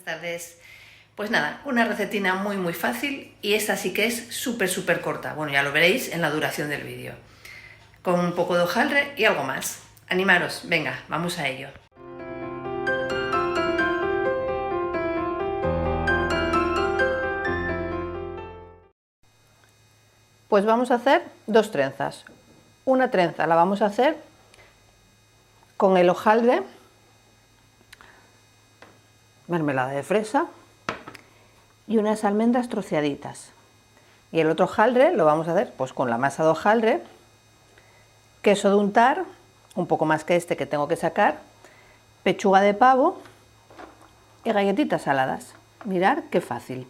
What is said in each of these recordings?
tardes. Pues nada, una recetina muy fácil y esta sí que es súper corta. Bueno, ya lo veréis en la duración del vídeo. Con un poco de hojaldre y algo más. Animaros, venga, vamos a ello. Pues vamos a hacer dos trenzas. Una trenza la vamos a hacer con el hojaldre, mermelada de fresa y unas almendras troceaditas. Y el otro hojaldre lo vamos a hacer pues con la masa de hojaldre, queso de untar, un poco más que este que tengo que sacar, pechuga de pavo y galletitas saladas. Mirad qué fácil.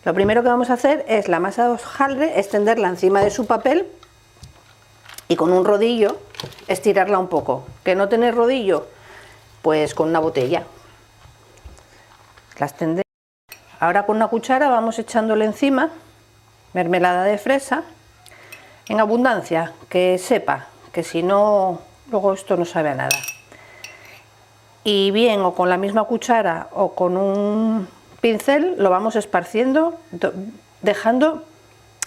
Lo primero que vamos a hacer es la masa de hojaldre, extenderla encima de su papel y con un rodillo estirarla un poco. ¿Que no tenéis rodillo? Pues con una botella. La extendemos. Ahora con una cuchara vamos echándole encima mermelada de fresa en abundancia, que sepa, que si no, luego esto no sabe a nada. Y bien, o con la misma cuchara o con un pincel lo vamos esparciendo, dejando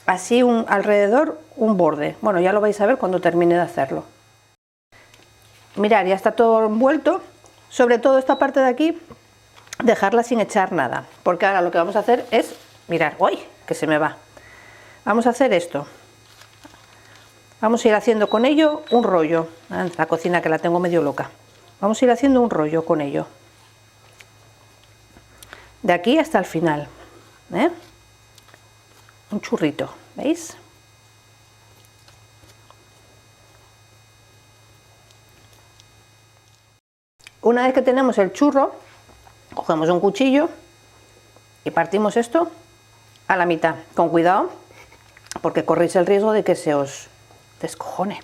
así alrededor un borde. Bueno, ya lo vais a ver cuando termine de hacerlo. Mirad, ya está todo envuelto. Sobre todo esta parte de aquí, dejarla sin echar nada, porque ahora lo que vamos a hacer es, mirad, ¡uy!, que se me va. Vamos a hacer esto. Vamos a ir haciendo con ello un rollo. La cocina que la tengo medio loca. Vamos a ir haciendo un rollo con ello. De aquí hasta el final, un churrito, ¿veis? Una vez que tenemos el churro, cogemos un cuchillo y partimos esto a la mitad, con cuidado, porque corréis el riesgo de que se os descojone.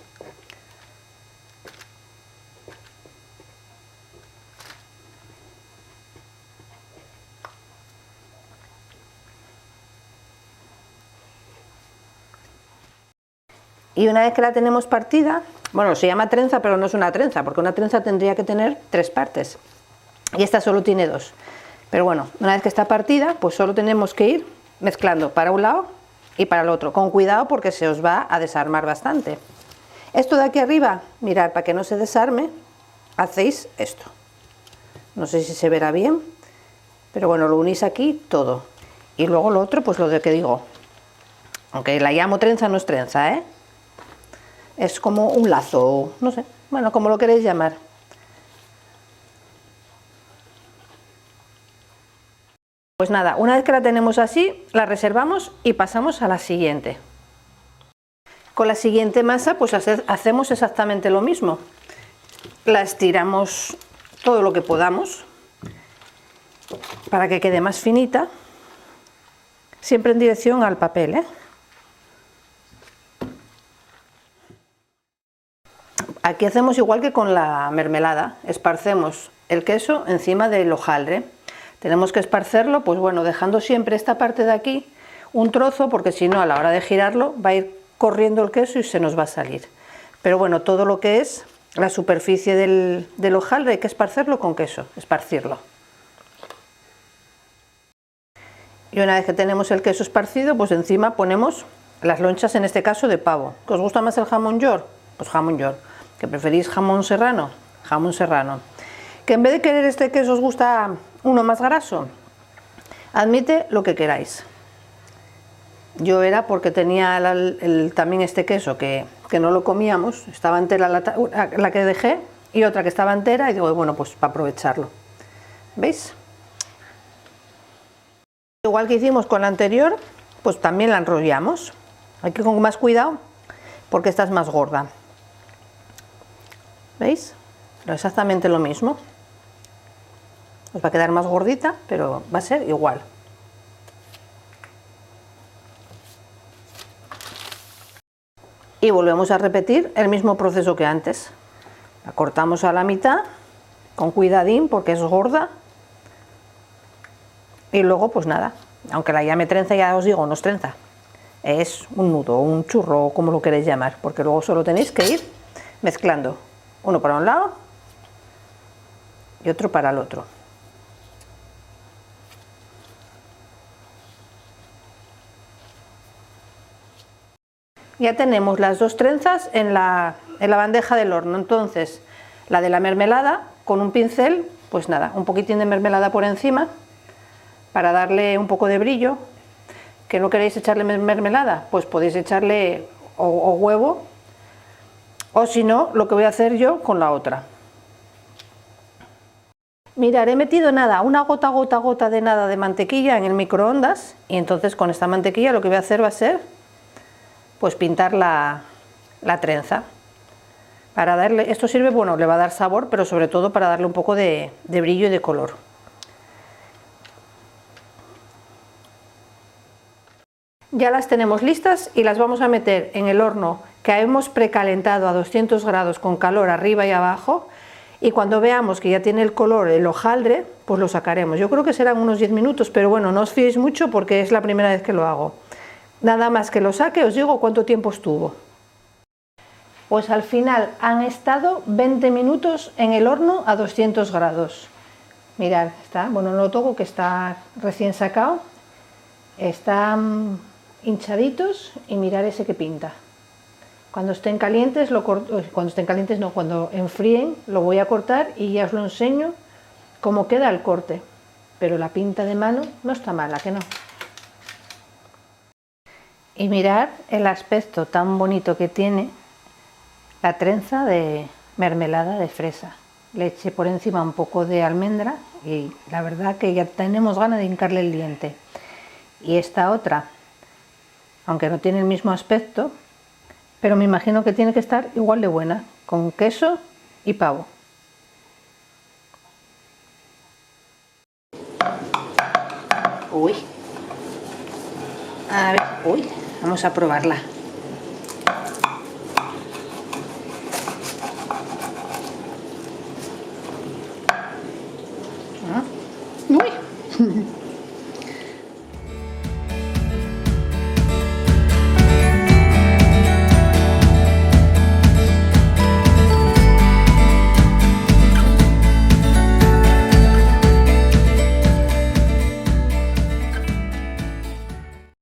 Y una vez que la tenemos partida, bueno, se llama trenza, pero no es una trenza, porque una trenza tendría que tener 3 partes. Y esta solo tiene 2. Pero bueno, una vez que está partida, pues solo tenemos que ir mezclando para un lado y para el otro. Con cuidado porque se os va a desarmar bastante. Esto de aquí arriba, mirad, para que no se desarme, hacéis esto. No sé si se verá bien, pero bueno, lo unís aquí todo. Y luego lo otro, pues lo de que digo. Aunque la llamo trenza, no es trenza, ¿eh? Es como un lazo, no sé, bueno, como lo queréis llamar. Pues nada, una vez que la tenemos así, la reservamos y pasamos a la siguiente. Con la siguiente masa, pues hacemos exactamente lo mismo. La estiramos todo lo que podamos para que quede más finita, siempre en dirección al papel, ¿eh? Aquí hacemos igual que con la mermelada, esparcemos el queso encima del hojaldre. Tenemos que esparcerlo, pues bueno, dejando siempre esta parte de aquí un trozo, porque si no a la hora de girarlo va a ir corriendo el queso y se nos va a salir. Pero bueno, todo lo que es la superficie del hojaldre hay que esparcerlo con queso, esparcirlo. Y una vez que tenemos el queso esparcido, pues encima ponemos las lonchas, en este caso de pavo. ¿Que os gusta más el jamón york? Pues jamón york. ¿Que preferís jamón serrano? Jamón serrano. ¿Que en vez de querer este queso os gusta uno más graso? Admite lo que queráis. Yo era porque tenía también este queso que no lo comíamos, estaba entera la que dejé y otra que estaba entera y digo, bueno, pues para aprovecharlo. ¿Veis? Igual que hicimos con la anterior, pues también la enrollamos. Hay que ir con más cuidado porque esta es más gorda. ¿Veis? Pero exactamente lo mismo. Os va a quedar más gordita, pero va a ser igual. Y volvemos a repetir el mismo proceso que antes. La cortamos a la mitad, con cuidadín porque es gorda. Y luego pues nada, aunque la llame trenza, ya os digo, no es trenza. Es un nudo, un churro, como lo queréis llamar, porque luego solo tenéis que ir mezclando. Uno para un lado y otro para el otro. Ya tenemos las dos trenzas en la bandeja del horno. Entonces, la de la mermelada, con un pincel, pues nada, un poquitín de mermelada por encima, para darle un poco de brillo. ¿Que no queréis echarle mermelada? Pues podéis echarle o huevo, o si no, lo que voy a hacer yo con la otra. Mirad, he metido nada, una gota de nada de mantequilla en el microondas, y entonces con esta mantequilla lo que voy a hacer va a ser pues pintar la trenza. Para darle, esto sirve, bueno, le va a dar sabor, pero sobre todo para darle un poco de brillo y de color. Ya las tenemos listas y las vamos a meter en el horno que hemos precalentado a 200 grados con calor arriba y abajo, y cuando veamos que ya tiene el color, el hojaldre, pues lo sacaremos. Yo creo que serán unos 10 minutos, pero bueno, no os fiéis mucho porque es la primera vez que lo hago. Nada más que lo saque os digo cuánto tiempo estuvo. Pues al final han estado 20 minutos en el horno a 200 grados. Mirad, está, bueno, no lo toco, que está recién sacado. Están hinchaditos y mirar ese que pinta. Cuando estén calientes, cuando enfríen lo voy a cortar y ya os lo enseño cómo queda el corte. Pero la pinta de mano no está mala, ¿que no? Y mirar el aspecto tan bonito que tiene la trenza de mermelada de fresa. Le eché por encima un poco de almendra y la verdad que ya tenemos ganas de hincarle el diente. Y esta otra, aunque no tiene el mismo aspecto, pero me imagino que tiene que estar igual de buena, con queso y pavo. Uy, a ver, uy, vamos a probarla.